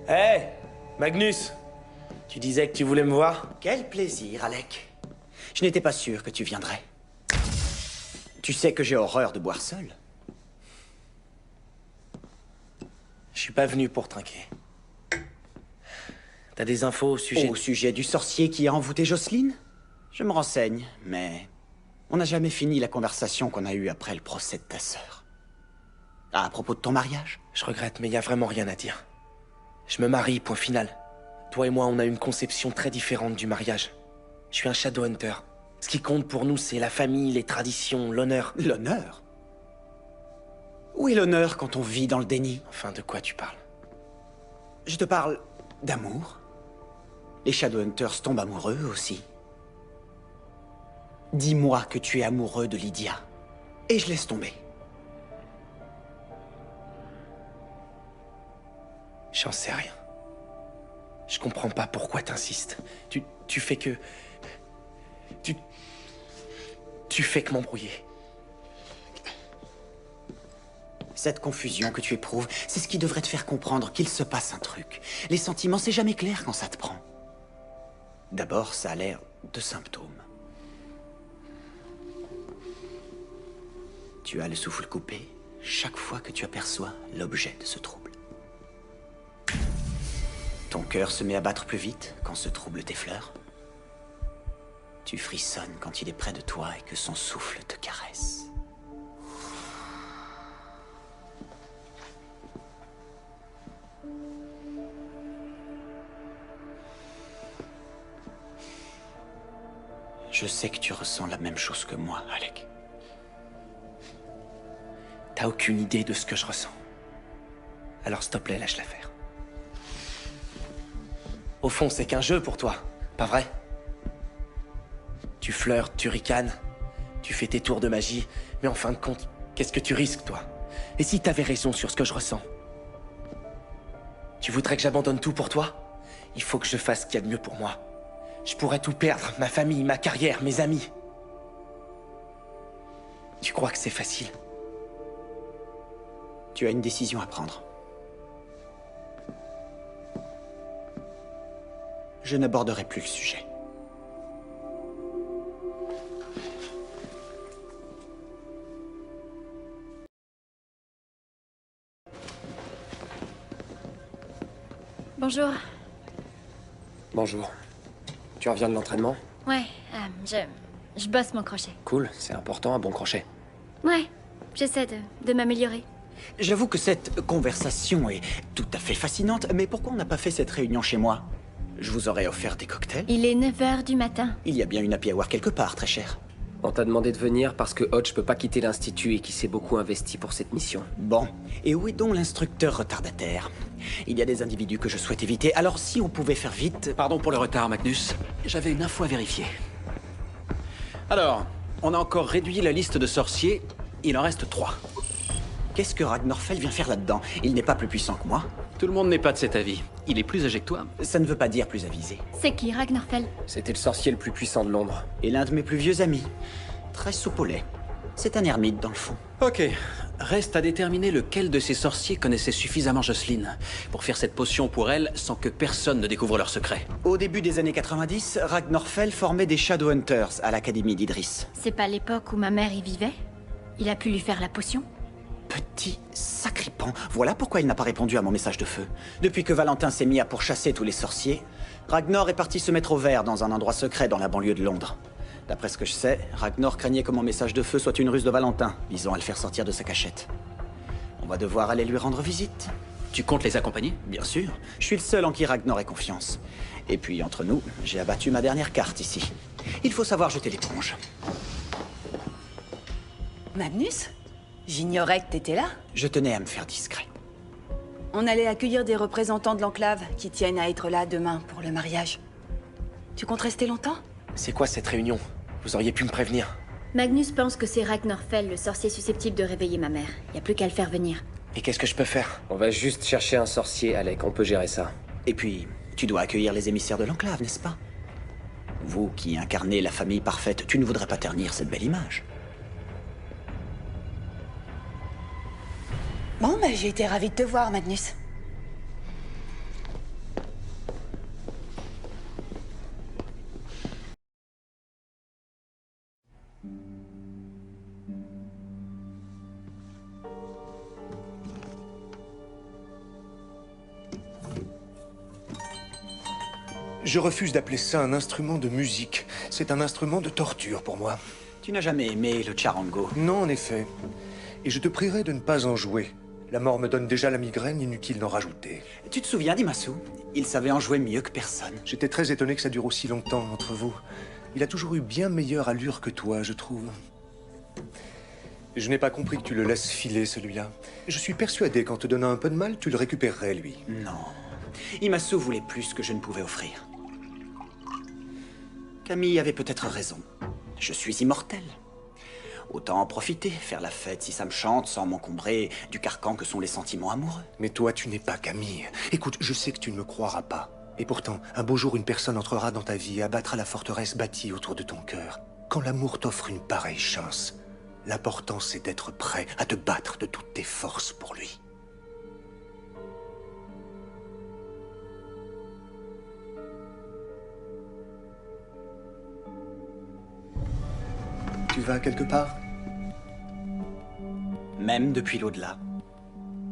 Hé, Magnus! Tu disais que tu voulais me voir? Quel plaisir, Alec. Je n'étais pas sûr que tu viendrais. Tu sais que j'ai horreur de boire seul. Je suis pas venu pour trinquer. T'as des infos au sujet... Au sujet du sorcier qui a envoûté Jocelyne? Je me renseigne, mais... on n'a jamais fini la conversation qu'on a eue après le procès de ta sœur. À propos de ton mariage? Je regrette, mais y a vraiment rien à dire. Je me marie, point final. Toi et moi, on a une conception très différente du mariage. Je suis un Shadowhunter. Ce qui compte pour nous, c'est la famille, les traditions, l'honneur. L'honneur? Où est l'honneur quand on vit dans le déni? Enfin, de quoi tu parles? Je te parle d'amour. Les Shadowhunters tombent amoureux aussi. Dis-moi que tu es amoureux de Lydia, et je laisse tomber. J'en sais rien. Je comprends pas pourquoi t'insistes. Tu fais que... Tu fais que m'embrouiller. Cette confusion que tu éprouves, c'est ce qui devrait te faire comprendre qu'il se passe un truc. Les sentiments, c'est jamais clair quand ça te prend. D'abord, ça a l'air de symptômes. Tu as le souffle coupé chaque fois que tu aperçois l'objet de ce trouble. Ton cœur se met à battre plus vite quand ce trouble t'effleure. Tu frissonnes quand il est près de toi et que son souffle te caresse. Je sais que tu ressens la même chose que moi, Alec. T'as aucune idée de ce que je ressens. Alors s'il te plaît, lâche l'affaire. Au fond, c'est qu'un jeu pour toi, pas vrai? Tu flirtes, tu ricanes, tu fais tes tours de magie, mais en fin de compte, qu'est-ce que tu risques, toi? Et si t'avais raison sur ce que je ressens? Tu voudrais que j'abandonne tout pour toi? Il faut que je fasse ce qu'il y a de mieux pour moi. Je pourrais tout perdre, ma famille, ma carrière, mes amis. Tu crois que c'est facile? Tu as une décision à prendre. Je n'aborderai plus le sujet. Bonjour. Bonjour. Tu reviens de l'entraînement? Ouais, je bosse mon crochet. Cool, c'est important, un bon crochet. Ouais, j'essaie de m'améliorer. J'avoue que cette conversation est tout à fait fascinante, mais pourquoi on n'a pas fait cette réunion chez moi? Je vous aurais offert des cocktails. Il est 9 h du matin. Il y a bien une happy hour quelque part, très cher. On t'a demandé de venir parce que Hodge peut pas quitter l'Institut et qui s'est beaucoup investi pour cette mission. Bon, et où est donc l'instructeur retardataire? Il y a des individus que je souhaite éviter, alors si on pouvait faire vite... Pardon pour le retard, Magnus. J'avais une info à vérifier. Alors, on a encore réduit la liste de sorciers. Il en reste 3. Qu'est-ce que Ragnarfell vient faire là-dedans? Il n'est pas plus puissant que moi. Tout le monde n'est pas de cet avis. Il est plus âgé que toi. Ça ne veut pas dire plus avisé. C'est qui, Ragnarfell? C'était le sorcier le plus puissant de l'ombre. Et l'un de mes plus vieux amis. Très soupe au lait. C'est un ermite, dans le fond. Ok. Reste à déterminer lequel de ces sorciers connaissait suffisamment Jocelyne pour faire cette potion pour elle sans que personne ne découvre leur secret. Au début des années 90, Ragnarfell formait des Shadowhunters à l'académie d'Idris. C'est pas l'époque où ma mère y vivait? Il a pu lui faire la potion? Petit sacripant. Voilà pourquoi il n'a pas répondu à mon message de feu. Depuis que Valentin s'est mis à pourchasser tous les sorciers, Ragnar est parti se mettre au vert dans un endroit secret dans la banlieue de Londres. D'après ce que je sais, Ragnar craignait que mon message de feu soit une ruse de Valentin, visant à le faire sortir de sa cachette. On va devoir aller lui rendre visite. Tu comptes les accompagner? Bien sûr. Je suis le seul en qui Ragnar ait confiance. Et puis, entre nous, j'ai abattu ma dernière carte ici. Il faut savoir jeter l'éponge. Magnus? J'ignorais que t'étais là. Je tenais à me faire discret. On allait accueillir des représentants de l'enclave qui tiennent à être là demain pour le mariage. Tu comptes rester longtemps? C'est quoi cette réunion? Vous auriez pu me prévenir. Magnus pense que c'est Ragnarfell, le sorcier susceptible de réveiller ma mère. Y a plus qu'à le faire venir. Et qu'est-ce que je peux faire? On va juste chercher un sorcier, Alec, on peut gérer ça. Et puis, tu dois accueillir les émissaires de l'enclave, n'est-ce pas? Vous qui incarnez la famille parfaite, tu ne voudrais pas ternir cette belle image. Bon, bah j'ai été ravie de te voir, Magnus. Je refuse d'appeler ça un instrument de musique. C'est un instrument de torture pour moi. Tu n'as jamais aimé le charango? Non, en effet. Et je te prierai de ne pas en jouer. La mort me donne déjà la migraine, inutile d'en rajouter. Tu te souviens d'Imasu? Il savait en jouer mieux que personne. J'étais très étonné que ça dure aussi longtemps entre vous. Il a toujours eu bien meilleure allure que toi, je trouve. Je n'ai pas compris que tu le laisses filer, celui-là. Je suis persuadé qu'en te donnant un peu de mal, tu le récupérerais, lui. Non. Imasu voulait plus que je ne pouvais offrir. Camille avait peut-être raison. Je suis immortel. Autant en profiter, faire la fête si ça me chante, sans m'encombrer du carcan que sont les sentiments amoureux. Mais toi, tu n'es pas Camille. Écoute, je sais que tu ne me croiras pas. Et pourtant, un beau jour, une personne entrera dans ta vie et abattra la forteresse bâtie autour de ton cœur. Quand l'amour t'offre une pareille chance, l'important, c'est d'être prêt à te battre de toutes tes forces pour lui. Tu vas quelque part? Même depuis l'au-delà,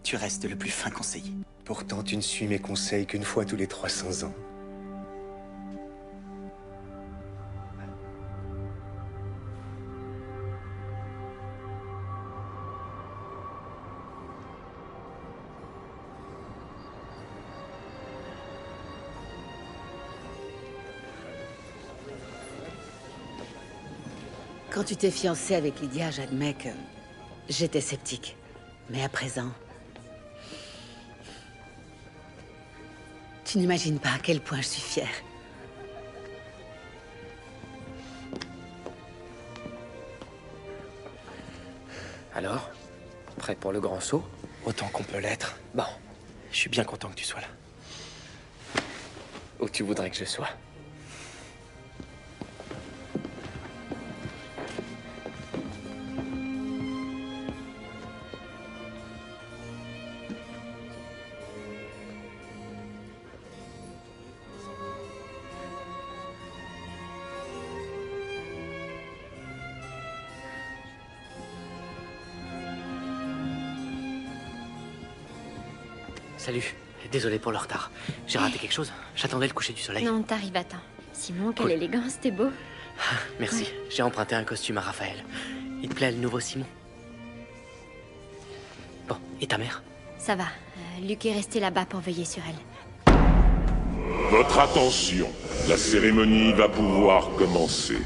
tu restes le plus fin conseiller. Pourtant, tu ne suis mes conseils qu'une fois tous les 300 ans. Quand tu t'es fiancé avec Lydia, j'admets que j'étais sceptique. Mais à présent, tu n'imagines pas à quel point je suis fière. Alors, prêt pour le grand saut? Autant qu'on peut l'être. Bon, je suis bien content que tu sois là. Où tu voudrais que je sois? Salut. Désolé pour le retard. J'ai raté quelque chose. J'attendais le coucher du soleil. Non, t'arrives à temps. Simon, quelle Cool. élégance, t'es beau. Merci. J'ai emprunté un costume à Raphaël. Il te plaît, le nouveau Simon? Bon, et ta mère? Ça va. Luc est resté là-bas pour veiller sur elle. Votre attention, la cérémonie va pouvoir commencer.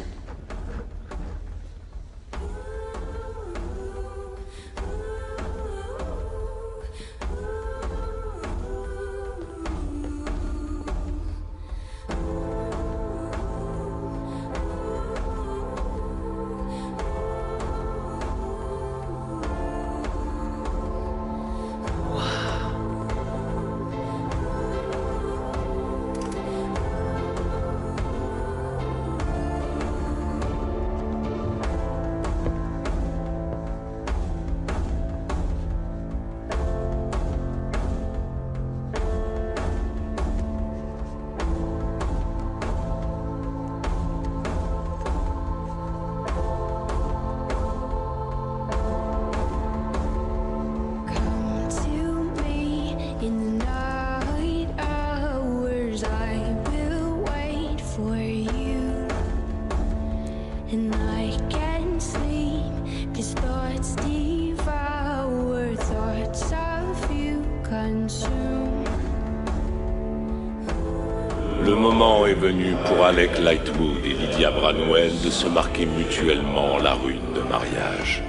Le moment est venu pour Alec Lightwood et Lydia Branwell de se marquer mutuellement la rune de mariage.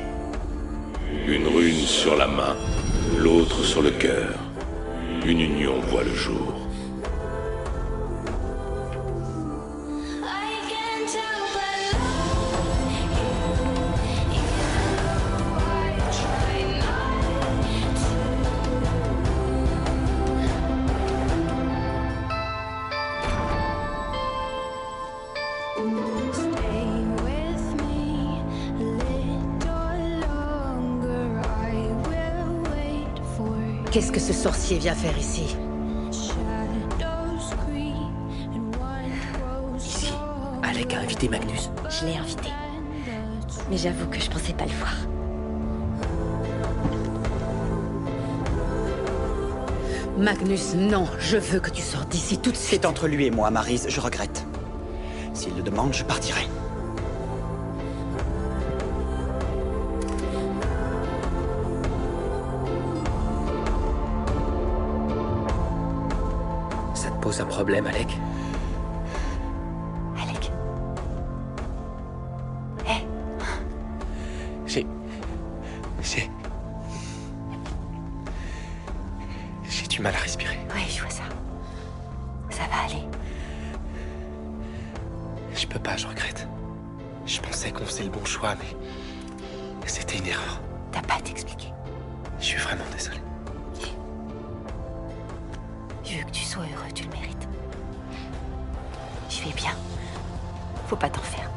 Une rune sur la main, l'autre sur le cœur. Une union voit le jour. Qu'est-ce que ce sorcier vient faire ici? Ici, Alec a invité Magnus. Je l'ai invité. Mais j'avoue que je pensais pas le voir. Magnus, non, je veux que tu sortes d'ici tout de suite. C'est entre lui et moi, Maryse, je regrette. S'il le demande, je partirai. Ça te pose un problème, Alec? Alec. Hé, J'ai du mal à respirer. oui, je vois ça. Ça va aller. Je peux pas, je regrette. Je pensais qu'on faisait le bon choix, mais c'était une erreur. T'as pas à t'expliquer. Je suis vraiment désolé. Je veux que tu sois heureux, tu le mérites. Je vais bien. Faut pas t'en faire.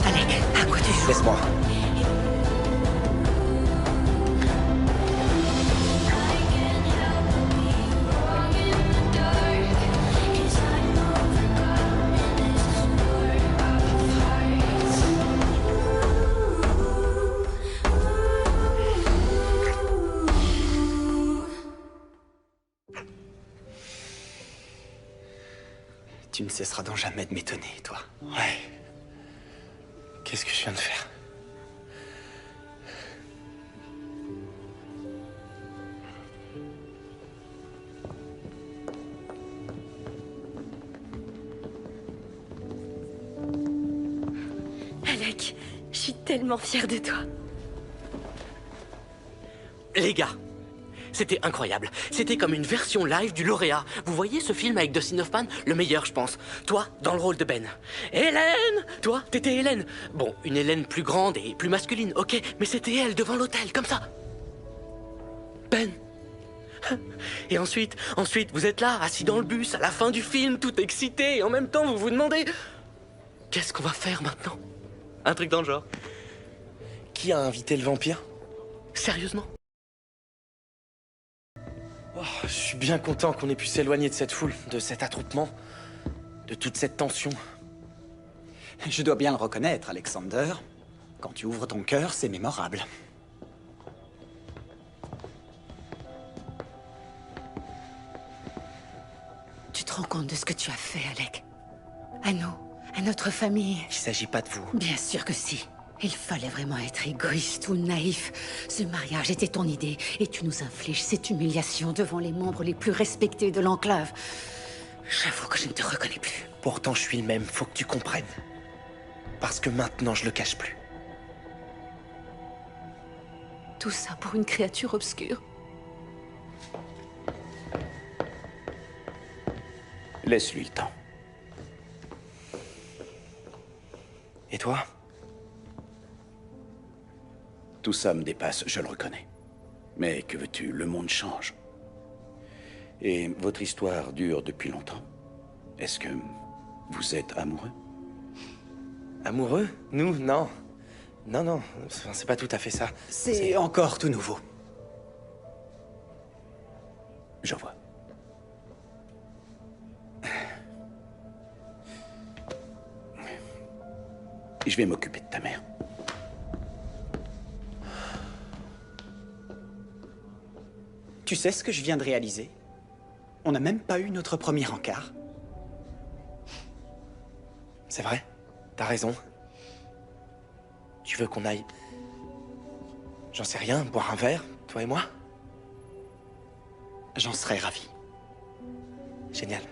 Alec, à quoi tu joues? Laisse-moi. Tu ne cesseras donc jamais de m'étonner, toi. Ouais. Qu'est-ce que je viens de faire? Alec, je suis tellement fière de toi. Les gars, c'était incroyable. C'était comme une version live du lauréat. Vous voyez ce film avec Dustin Hoffman? Le meilleur, je pense. Toi, dans le rôle de Ben. Hélène! Toi, t'étais Hélène. Bon, une Hélène plus grande et plus masculine, ok, mais c'était elle devant l'hôtel, comme ça. Ben. Et ensuite, vous êtes là, assis dans le bus, à la fin du film, tout excité, et en même temps, vous vous demandez... Qu'est-ce qu'on va faire maintenant? Un truc dans le genre. Qui a invité le vampire? Sérieusement? Oh, je suis bien content qu'on ait pu s'éloigner de cette foule, de cet attroupement, de toute cette tension. Je dois bien le reconnaître, Alexander. Quand tu ouvres ton cœur, c'est mémorable. Tu te rends compte de ce que tu as fait, Alec? À nous, à notre famille. Il s'agit pas de vous. Bien sûr que si. Il fallait vraiment être égoïste ou naïf. Ce mariage était ton idée et tu nous infliges cette humiliation devant les membres les plus respectés de l'enclave. J'avoue que je ne te reconnais plus. Pourtant, je suis le même, faut que tu comprennes. Parce que maintenant, je le cache plus. Tout ça pour une créature obscure. Laisse-lui le temps. Et toi? Tout ça me dépasse, je le reconnais. Mais que veux-tu, le monde change. Et votre histoire dure depuis longtemps. Est-ce que vous êtes amoureux? Amoureux? Nous? Non. Non, c'est pas tout à fait ça. C'est encore tout nouveau. Je vois. Je vais m'occuper de ta mère. Tu sais ce que je viens de réaliser? On n'a même pas eu notre premier encart. C'est vrai, t'as raison. Tu veux qu'on aille... J'en sais rien, boire un verre, toi et moi? J'en serais ravi. Génial.